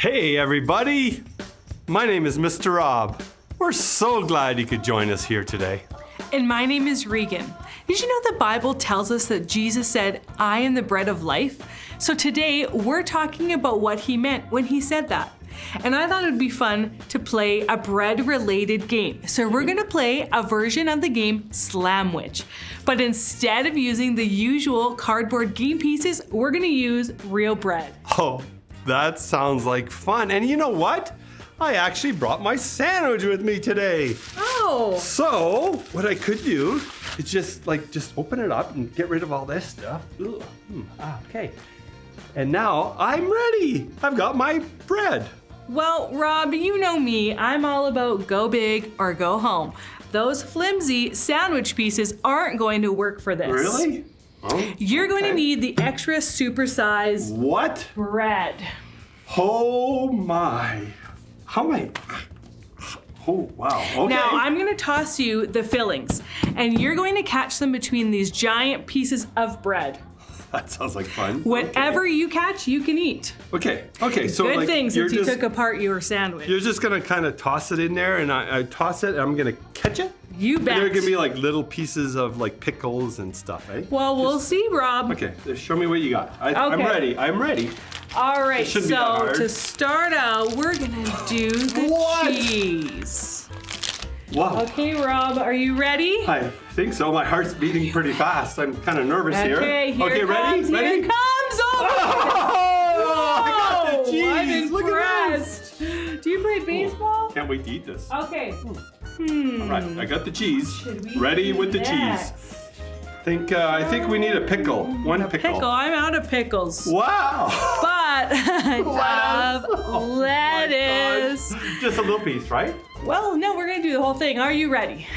Hey everybody! My name is Mr. Rob. We're so glad you could join us here today. And my name is Regan. Did you know the Bible tells us that Jesus said, "I am the bread of life"? So today we're talking about what he meant when he said that. And I thought it'd be fun to play a bread-related game. So we're gonna play a version of the game Slamwich. But instead of using the usual cardboard game pieces, we're gonna use real bread. Oh, that sounds like fun. And you know what? I actually brought my sandwich with me today. Oh! So, what I could do is just open it up and get rid of all this stuff. Okay. And now I'm ready. I've got my bread. Well, Rob, you know me. I'm all about go big or go home. Those flimsy sandwich pieces aren't going to work for this. Really? Oh, You're going to need the extra supersized what? bread. Oh my. How am I? Oh, wow. Okay. Now, I'm going to toss you the fillings, and you're going to catch them between these giant pieces of bread. That sounds like fun. Whatever you catch, you can eat. Okay. So Good like, thing since you took apart your sandwich. You're just gonna kind of toss it in there, and I toss it, and I'm gonna catch it. You bet. And they're gonna be like little pieces of like pickles and stuff, eh? Well, we'll see, Rob. Okay, show me what you got. I'm ready. I'm ready. All right, shouldn't be that so hard. to start out, we're gonna do the What? cheese. Wow. Okay, Rob, are you ready? I think so. My heart's beating pretty fast. I'm kind of nervous here. Okay, here it ready? comes. Ready? Here it comes. Oh! I got the cheese. I'm Look impressed. Do you play baseball? Can't wait to eat this. Okay. All right, I got the cheese. Should we Ready do with the next? cheese. I think we need a pickle. One pickle. I'm out of pickles. Wow. But I have lettuce. Just a little piece, right? Well, no, we're gonna do the whole thing. Are you ready?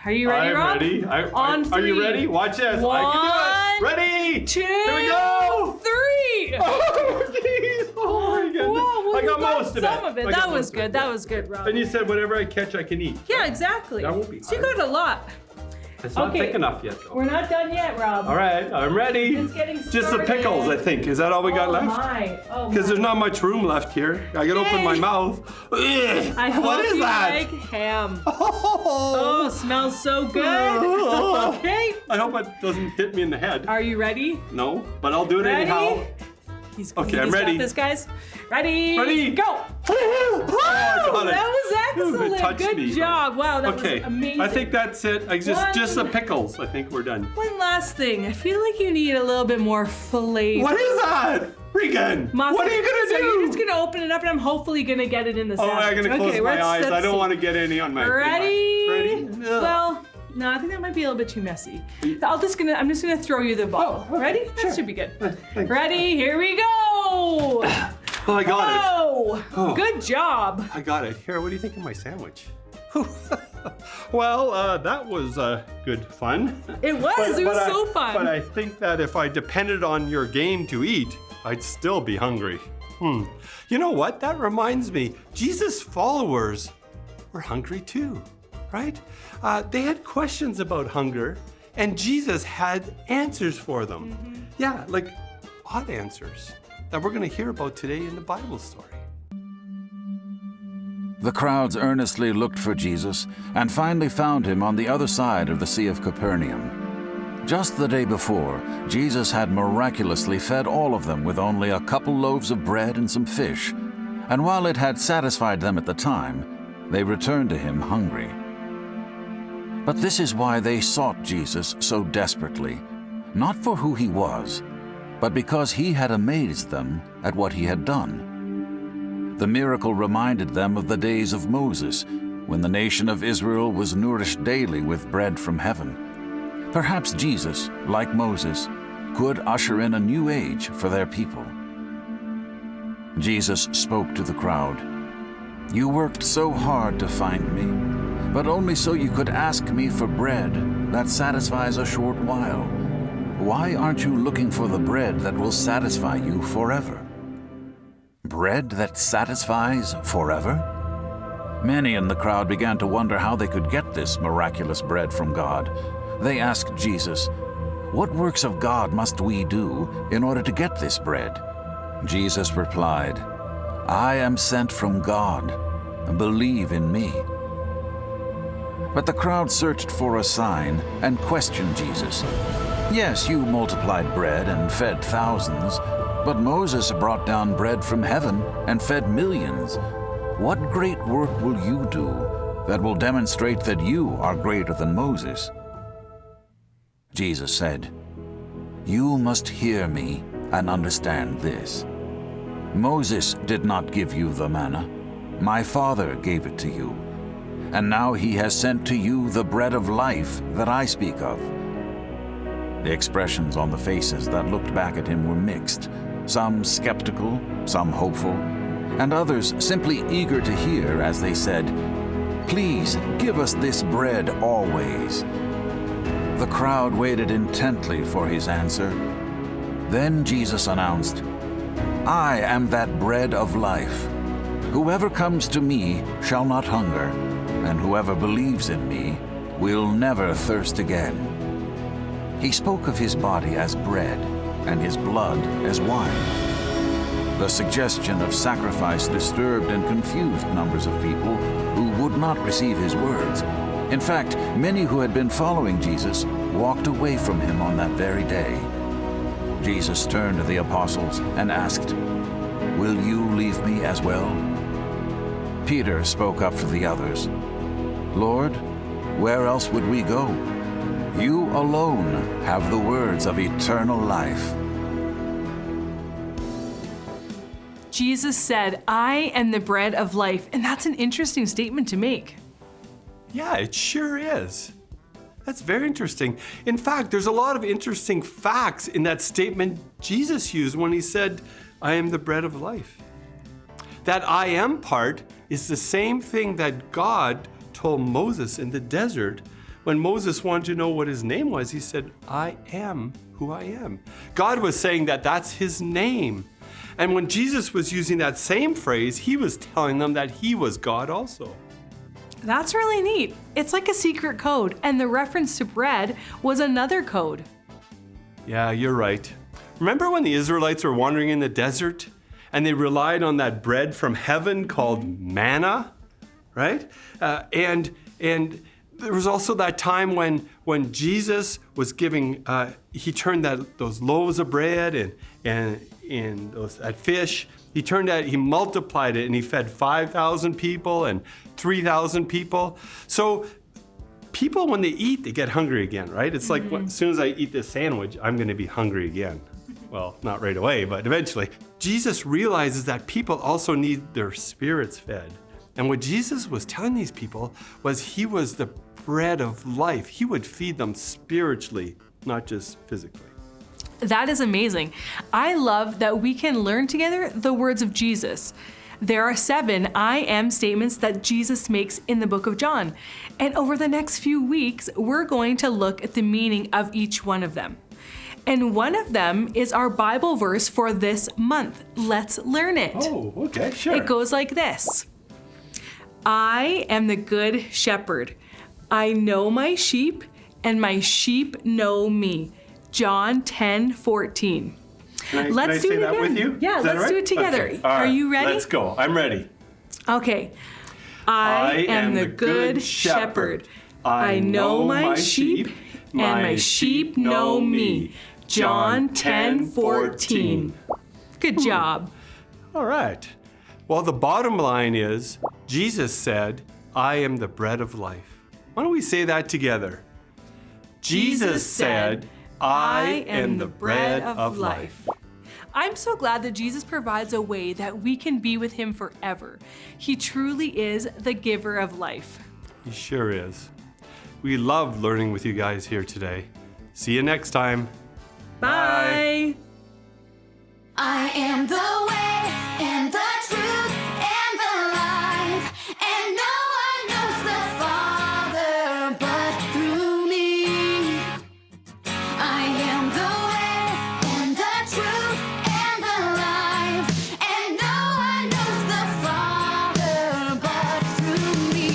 Are you ready, I'm Rob? ready. On Are you three. ready? Watch this. One, I can do it. Ready? 2, Here we go. 3. Oh, jeez. Oh, my goodness. Wow, well, I got you got most of it. some of it. I got That was most of good. it. That was good, Rob. And you said whatever I catch, I can eat. Yeah, exactly. That won't be So you hard. got a lot. It's not Okay. thick enough yet, though. We're not done yet, Rob. All right, I'm ready. Just getting Just the started. pickles, I think. Is that all we got left? My. Oh, Because my. there's not much room left here. I can open my Yay. mouth. Ugh. I hope What is you that? like ham. Oh, Oh, smells so good. Oh. Okay. I hope it doesn't hit me in the head. Are you ready? No, but I'll do it Ready? anyhow. Okay, I'm ready. Got this, guys. Ready? Ready? Go. Oh, I got it. That was excellent. It touched Good me. job. Wow, that Okay, was amazing. I think that's it. Just the One. pickles. I think we're done. One last thing. I feel like you need a little bit more flavor. What is that? Regan, Mustard. what are you gonna So do? you're just gonna open it up, and I'm hopefully gonna get it in the Oh, sandwich. I'm gonna close my eyes. I don't want to get any on my. Ready? Ready? Well, no, I think that might be a little bit too messy. I'm just gonna throw you the ball. Oh, okay, Ready? sure. That should be good. Thanks. Ready? Here we go. Oh, I got it. Oh, Oh. good job. I got it. Here, what do you think of my sandwich? Well, that was good fun. It was. It was so fun. But I think that if I depended on your game to eat, I'd still be hungry. You know what? That reminds me. Jesus' followers were hungry too, right? They had questions about hunger, and Jesus had answers for them. Yeah, like odd answers that we're going to hear about today in the Bible story. The crowds earnestly looked for Jesus and finally found him on the other side of the Sea of Capernaum. Just the day before, Jesus had miraculously fed all of them with only a couple loaves of bread and some fish, and while it had satisfied them at the time, they returned to him hungry. But this is why they sought Jesus so desperately, not for who he was, but because he had amazed them at what he had done. The miracle reminded them of the days of Moses, when the nation of Israel was nourished daily with bread from heaven. Perhaps Jesus, like Moses, could usher in a new age for their people. Jesus spoke to the crowd. "You worked so hard to find me, but only so you could ask me for bread that satisfies a short while. Why aren't you looking for the bread that will satisfy you forever?" Bread that satisfies forever? Many in the crowd began to wonder how they could get this miraculous bread from God. They asked Jesus, "What works of God must we do in order to get this bread?" Jesus replied, I am sent from God. Believe in me." But the crowd searched for a sign and questioned Jesus. "Yes, you multiplied bread and fed thousands, but Moses brought down bread from heaven and fed millions. What great work will you do that will demonstrate that you are greater than Moses?" Jesus said, "You must hear me and understand this. Moses did not give you the manna. My Father gave it to you. And now he has sent to you the bread of life that I speak of." The expressions on the faces that looked back at him were mixed, some skeptical, some hopeful, and others simply eager to hear as they said, "Please give us this bread always." The crowd waited intently for his answer. Then Jesus announced, "I am that bread of life. Whoever comes to me shall not hunger, and whoever believes in me will never thirst again." He spoke of his body as bread and his blood as wine. The suggestion of sacrifice disturbed and confused numbers of people who would not receive his words. In fact, many who had been following Jesus walked away from him on that very day. Jesus turned to the apostles and asked, "Will you leave me as well?" Peter spoke up for the others. "Lord, where else would we go? You alone have the words of eternal life." Jesus said, "I am the bread of life," and that's an interesting statement to make. Yeah, it sure is. That's very interesting. In fact, there's a lot of interesting facts in that statement Jesus used when he said, "I am the bread of life." That "I am" part is the same thing that God told Moses in the desert when Moses wanted to know what his name was. He said, "I am who I am." God was saying that that's his name. And when Jesus was using that same phrase, he was telling them that he was God also. That's really neat. It's like a secret code, and the reference to bread was another code. Yeah, you're right. Remember when the Israelites were wandering in the desert and they relied on that bread from heaven called manna, right? And there was also that time when Jesus was giving, he turned those loaves of bread and that fish, he multiplied it and he fed 5,000 people and 3,000 people. So people, when they eat, they get hungry again, right? It's like as soon as I eat this sandwich, I'm going to be hungry again. Well, not right away, but eventually. Jesus realizes that people also need their spirits fed. And what Jesus was telling these people was he was the bread of life. He would feed them spiritually, not just physically. That is amazing. I love that we can learn together the words of Jesus. There are 7 I am statements that Jesus makes in the book of John. And over the next few weeks, we're going to look at the meaning of each one of them. And one of them is our Bible verse for this month. Let's learn it. Oh, okay, sure. It goes like this. I am the good shepherd. I know my sheep, and my sheep know me. John 10:14. Can I say that with you? Yeah, Is that let's right? do it together. Okay. All Are right. you ready? Let's go. I'm ready. Okay. I am the good shepherd. I know my sheep, and my sheep know me. John 10:14. Good job. All right. Well, the bottom line is, Jesus said, "I am the bread of life." Why don't we say that together? Jesus said, "I am the bread of life." I'm so glad that Jesus provides a way that we can be with him forever. He truly is the giver of life. He sure is. We love learning with you guys here today. See you next time. Bye. I am the way and the truth and the life, and no one knows the Father but through me. I am the way and the truth and the life, and no one knows the Father but through me.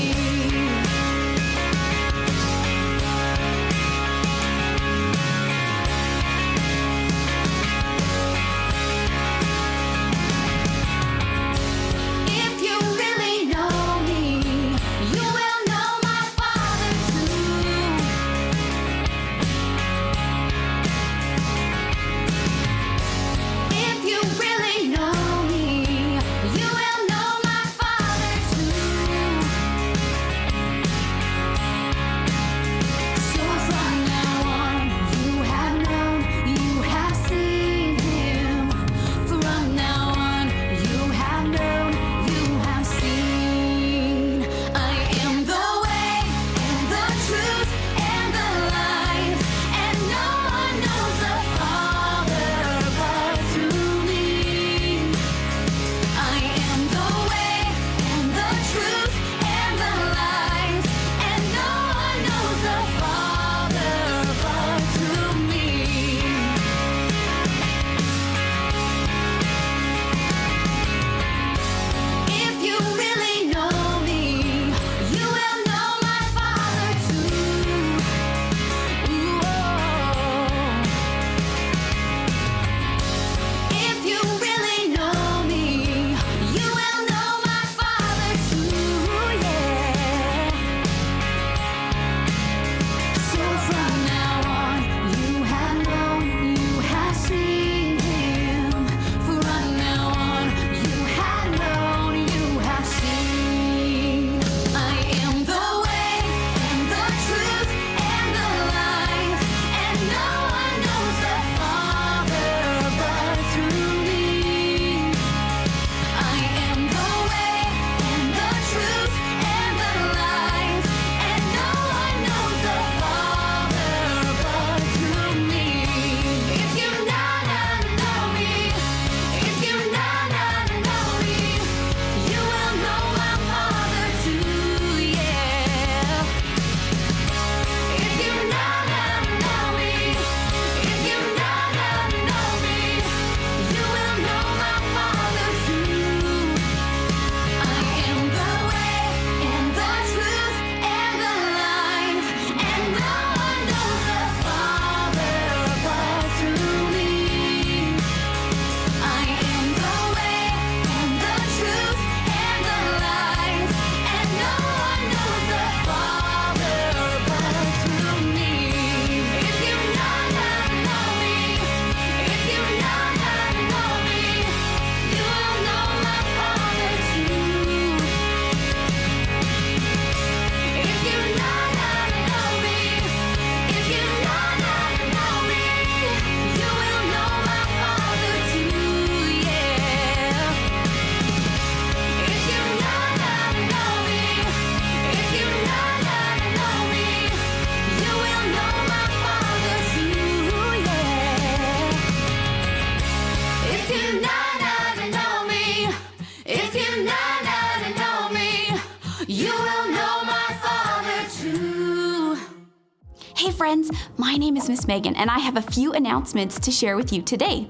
friends, my name is Miss Megan, and I have a few announcements to share with you today.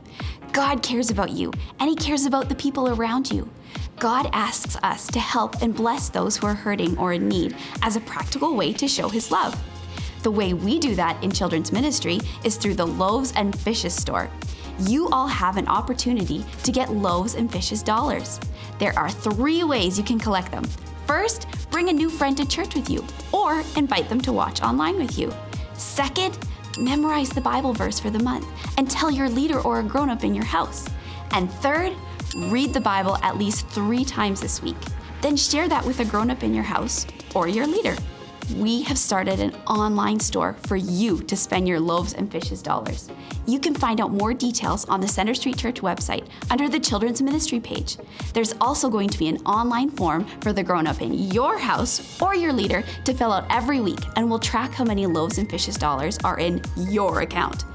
God cares about you, and He cares about the people around you. God asks us to help and bless those who are hurting or in need as a practical way to show His love. The way we do that in children's ministry is through the Loaves and Fishes store. You all have an opportunity to get Loaves and Fishes dollars. There are 3 ways you can collect them. First, bring a new friend to church with you, or invite them to watch online with you. Second, memorize the Bible verse for the month and tell your leader or a grown-up in your house. And third, read the Bible at least 3 times this week. Then share that with a grown-up in your house or your leader. We have started an online store for you to spend your Loaves and Fishes dollars. You can find out more details on the Center Street Church website under the Children's Ministry page. There's also going to be an online form for the grown-up in your house or your leader to fill out every week, and we'll track how many Loaves and Fishes dollars are in your account.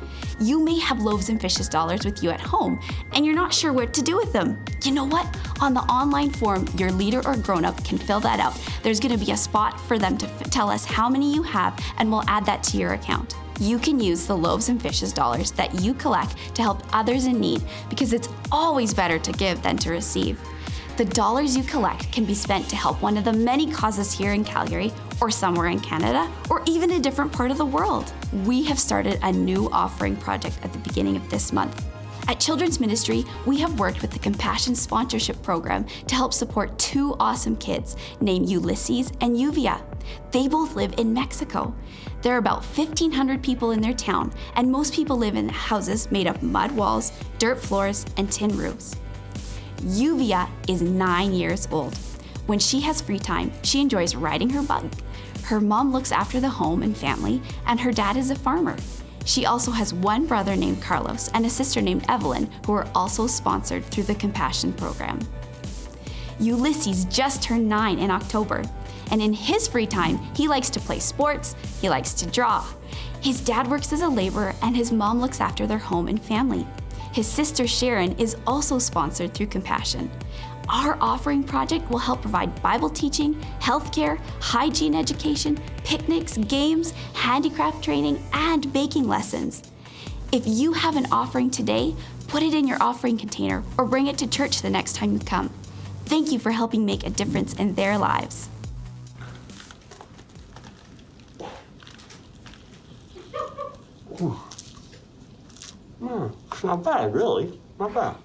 You may have Loaves and Fishes dollars with you at home, and you're not sure what to do with them. You know what? On the online form, your leader or grown-up can fill that out. There's going to be a spot for them to tell us how many you have, and we'll add that to your account. You can use the Loaves and Fishes dollars that you collect to help others in need, because it's always better to give than to receive. The dollars you collect can be spent to help one of the many causes here in Calgary, or somewhere in Canada, or even a different part of the world. We have started a new offering project at the beginning of this month. At Children's Ministry, we have worked with the Compassion Sponsorship Program to help support 2 awesome kids named Ulysses and Uvia. They both live in Mexico. There are about 1,500 people in their town, and most people live in houses made of mud walls, dirt floors, and tin roofs. Uvia is 9 years old. When she has free time, she enjoys riding her bike. Her mom looks after the home and family, and her dad is a farmer. She also has one brother named Carlos and a sister named Evelyn, who are also sponsored through the Compassion Program. Ulysses just turned 9 in October, and in his free time, he likes to play sports, he likes to draw. His dad works as a laborer, and his mom looks after their home and family. His sister Sharon is also sponsored through Compassion. Our offering project will help provide Bible teaching, healthcare, hygiene education, picnics, games, handicraft training, and baking lessons. If you have an offering today, put it in your offering container or bring it to church the next time you come. Thank you for helping make a difference in their lives. It's not bad, really. Not bad.